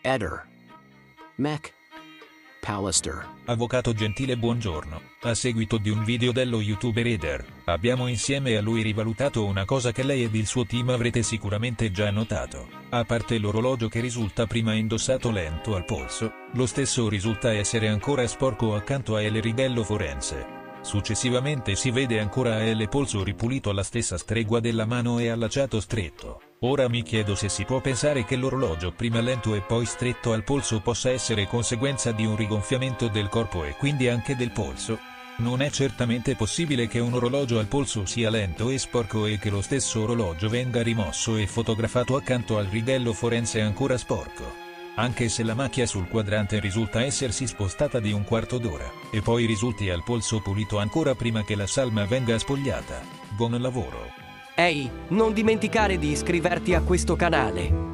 Eder. Mac. Pallister. Avvocato Gentile, buongiorno. A seguito di un video dello youtuber Eder, abbiamo insieme a lui rivalutato una cosa che lei ed il suo team avrete sicuramente già notato. A parte l'orologio che risulta prima indossato lento al polso, lo stesso risulta essere ancora sporco accanto a L righello forense. Successivamente si vede ancora a L polso ripulito alla stessa stregua della mano e allacciato stretto. Ora mi chiedo se si può pensare che l'orologio prima lento e poi stretto al polso possa essere conseguenza di un rigonfiamento del corpo e quindi anche del polso. Non è certamente possibile che un orologio al polso sia lento e sporco e che lo stesso orologio venga rimosso e fotografato accanto al righello forense ancora sporco. Anche se la macchia sul quadrante risulta essersi spostata di un quarto d'ora, e poi risulti al polso pulito ancora prima che la salma venga spogliata. Buon lavoro! Ehi, non dimenticare di iscriverti a questo canale.